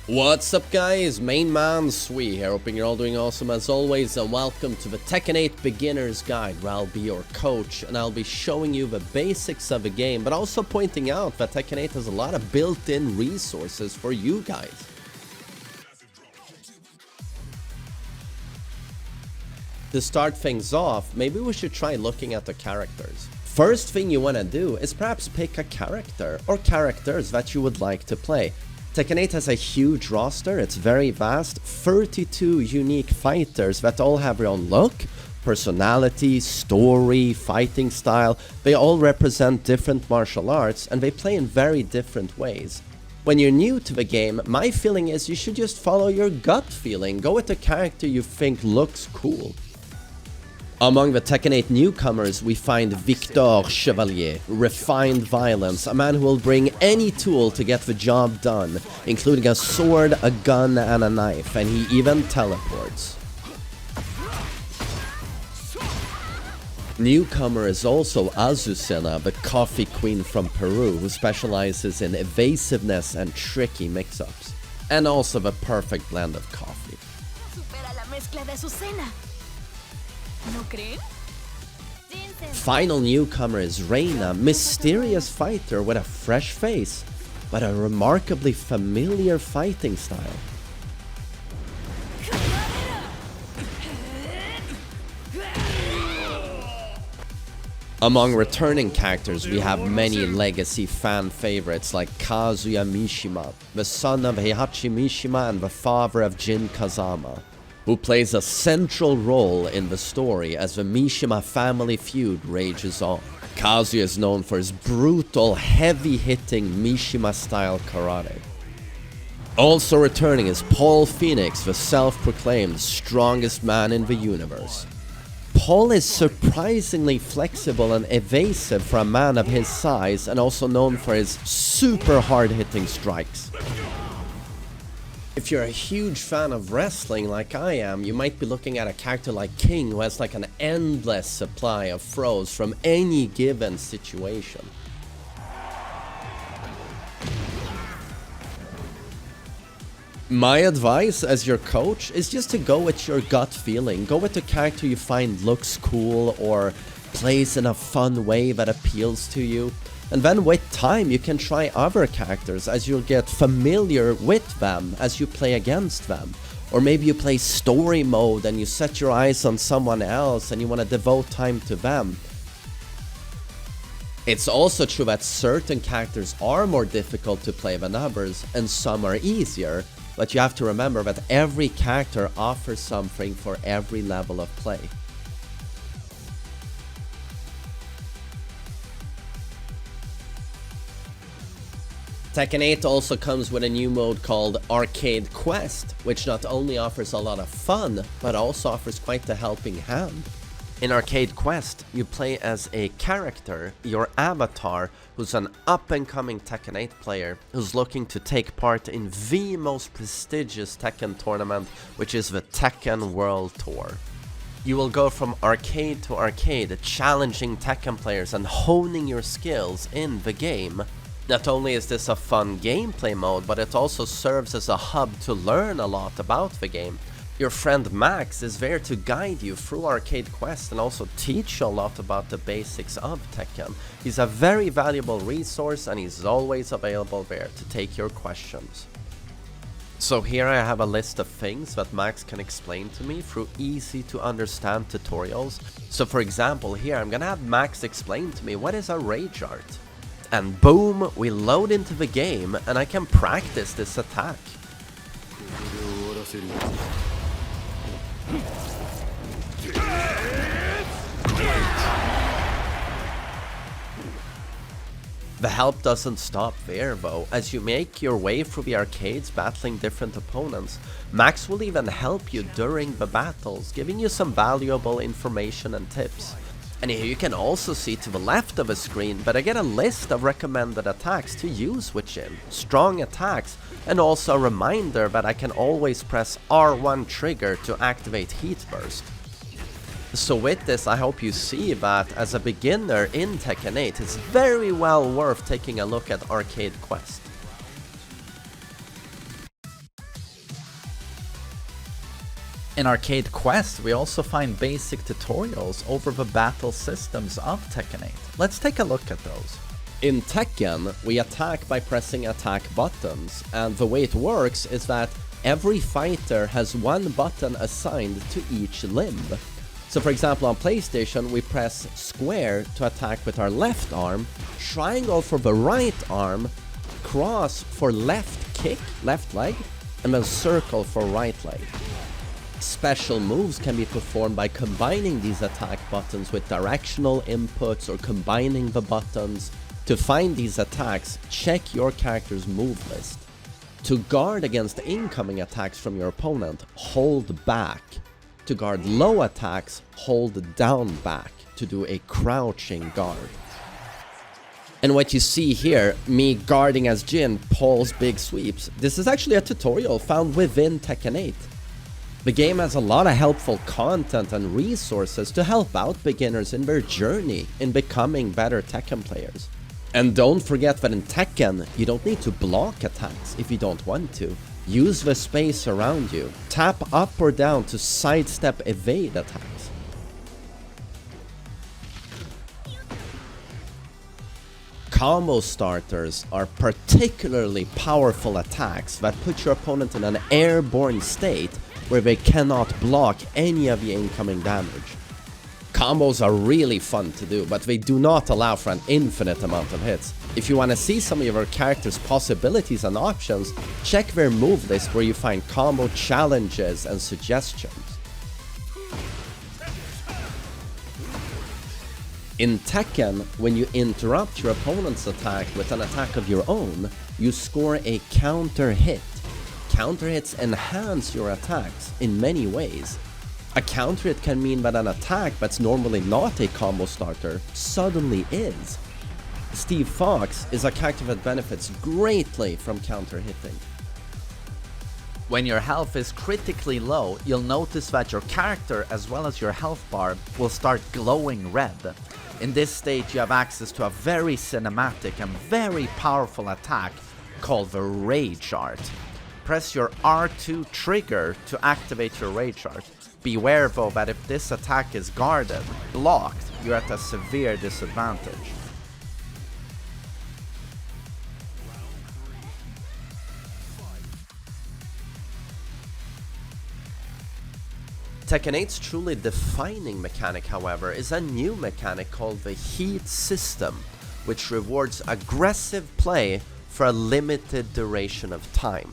What's up guys, MainManSWE here, hoping you're all doing awesome as always, and welcome to the Tekken 8 Beginner's Guide, where I'll be your coach and I'll be showing you the basics of the game, but also pointing out that Tekken 8 has a lot of built-in resources for you guys. To start things off, maybe we should try looking at the characters. First thing you want to do is perhaps pick a character or characters that you would like to play. Tekken 8 has a huge roster, it's very vast, 32 unique fighters that all have their own look, personality, story, fighting style. They all represent different martial arts and they play in very different ways. When you're new to the game, my feeling is you should just follow your gut feeling, go with the character you think looks cool. Among the Tekken 8 newcomers, we find Victor Chevalier, refined violence, a man who will bring any tool to get the job done, including a sword, a gun, and a knife, and he even teleports. Newcomer is also Azucena, the coffee queen from Peru, who specializes in evasiveness and tricky mix-ups, and also the perfect blend of coffee. Supera la mezcla de Azucena. ¿No creen? Final newcomer is Reina, mysterious fighter with a fresh face, but a remarkably familiar fighting style. Among returning characters, we have many legacy fan favorites like Kazuya Mishima, the son of Heihachi Mishima and the father of Jin Kazama, who plays a central role in the story as the Mishima family feud rages on. Kazuya is known for his brutal, heavy-hitting Mishima-style karate. Also returning is Paul Phoenix, the self-proclaimed strongest man in the universe. Paul is surprisingly flexible and evasive for a man of his size, and also known for his super hard-hitting strikes. If you're a huge fan of wrestling like I am, you might be looking at a character like King, who has like an endless supply of throws from any given situation. My advice as your coach is just to go with your gut feeling. Go with the character you find looks cool or plays in a fun way that appeals to you. And then with time you can try other characters as you'll get familiar with them as you play against them. Or maybe you play story mode and you set your eyes on someone else and you want to devote time to them. It's also true that certain characters are more difficult to play than others and some are easier, but you have to remember that every character offers something for every level of play. Tekken 8 also comes with a new mode called Arcade Quest, which not only offers a lot of fun, but also offers quite a helping hand. In Arcade Quest, you play as a character, your avatar, who's an up-and-coming Tekken 8 player who's looking to take part in the most prestigious Tekken tournament, which is the Tekken World Tour. You will go from arcade to arcade, challenging Tekken players and honing your skills in the game. Not only is this a fun gameplay mode, but it also serves as a hub to learn a lot about the game. Your friend Max is there to guide you through Arcade Quest and also teach you a lot about the basics of Tekken. He's a very valuable resource and he's always available there to take your questions. So here I have a list of things that Max can explain to me through easy to understand tutorials. So for example, here I'm gonna have Max explain to me what is a rage art. And boom, we load into the game and I can practice this attack. The help doesn't stop there though. As you make your way through the arcades battling different opponents, Max will even help you during the battles, giving you some valuable information and tips. And here you can also see to the left of the screen that I get a list of recommended attacks to use with Jin, strong attacks, and also a reminder that I can always press R1 trigger to activate Heat Burst. So with this, I hope you see that as a beginner in Tekken 8, it's very well worth taking a look at Arcade Quest. In Arcade Quest, we also find basic tutorials over the battle systems of Tekken 8. Let's take a look at those. In Tekken, we attack by pressing attack buttons, and the way it works is that every fighter has one button assigned to each limb. So for example, on PlayStation, we press square to attack with our left arm, triangle for the right arm, cross for left kick, left leg, and then circle for right leg. Special moves can be performed by combining these attack buttons with directional inputs or combining the buttons. To find these attacks, check your character's move list. To guard against incoming attacks from your opponent, hold back. To guard low attacks, hold down back to do a crouching guard. And what you see here, me guarding as Jin, Paul's big sweeps, this is actually a tutorial found within Tekken 8. The game has a lot of helpful content and resources to help out beginners in their journey in becoming better Tekken players. And don't forget that in Tekken, you don't need to block attacks if you don't want to. Use the space around you. Tap up or down to sidestep evade attacks. Combo starters are particularly powerful attacks that put your opponent in an airborne state where they cannot block any of the incoming damage. Combos are really fun to do, but they do not allow for an infinite amount of hits. If you want to see some of your character's possibilities and options, check their move list where you find combo challenges and suggestions. In Tekken, when you interrupt your opponent's attack with an attack of your own, you score a counter hit. Counter hits enhance your attacks in many ways. A counter hit can mean that an attack that's normally not a combo starter suddenly is. Steve Fox is a character that benefits greatly from counter hitting. When your health is critically low, you'll notice that your character as well as your health bar will start glowing red. In this state you have access to a very cinematic and very powerful attack called the Rage Art. Press your R2 trigger to activate your Rage Art. Beware though that if this attack is guarded, blocked, you're at a severe disadvantage. Tekken 8's truly defining mechanic, however, is a new mechanic called the Heat System, which rewards aggressive play for a limited duration of time.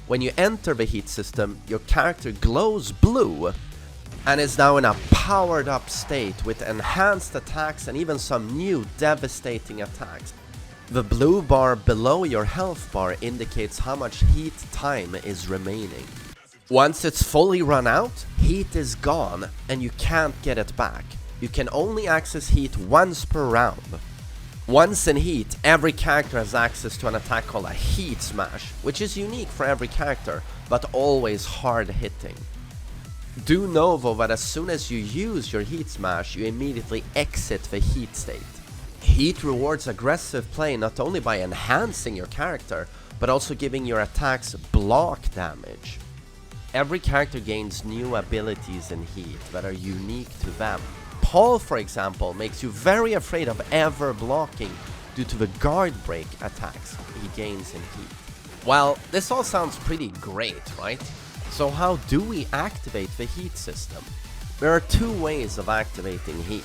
When you enter the Heat System, your character glows blue and is now in a powered up state with enhanced attacks and even some new devastating attacks. The blue bar below your health bar indicates how much heat time is remaining. Once it's fully run out, heat is gone and you can't get it back. You can only access heat once per round. Once in heat, every character has access to an attack called a Heat Smash, which is unique for every character, but always hard hitting. Do know though that as soon as you use your Heat Smash, you immediately exit the heat state. Heat rewards aggressive play not only by enhancing your character, but also giving your attacks block damage. Every character gains new abilities in Heat that are unique to them. Paul, for example, makes you very afraid of ever blocking due to the guard break attacks he gains in Heat. Well, this all sounds pretty great, right? So how do we activate the Heat System? There are two ways of activating Heat.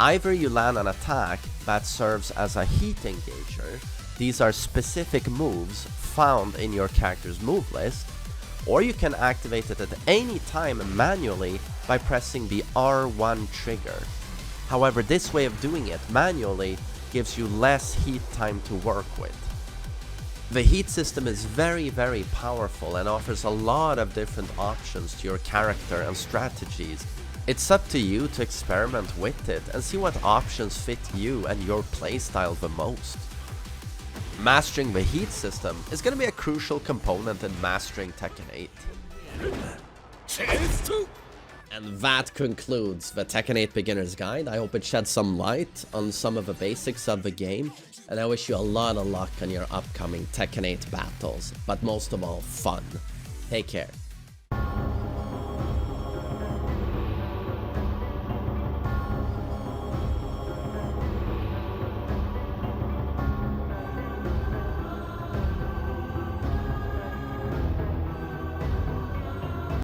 Either you land an attack that serves as a Heat Engager, these are specific moves found in your character's move list, or you can activate it at any time manually by pressing the R1 trigger. However, this way of doing it manually gives you less heat time to work with. The Heat System is very powerful and offers a lot of different options to your character and strategies. It's up to you to experiment with it and see what options fit you and your playstyle the most. Mastering the Heat System is going to be a crucial component in mastering Tekken 8. And that concludes the Tekken 8 Beginner's Guide. I hope it shed some light on some of the basics of the game, and I wish you a lot of luck on your upcoming Tekken 8 battles, but most of all, fun. Take care.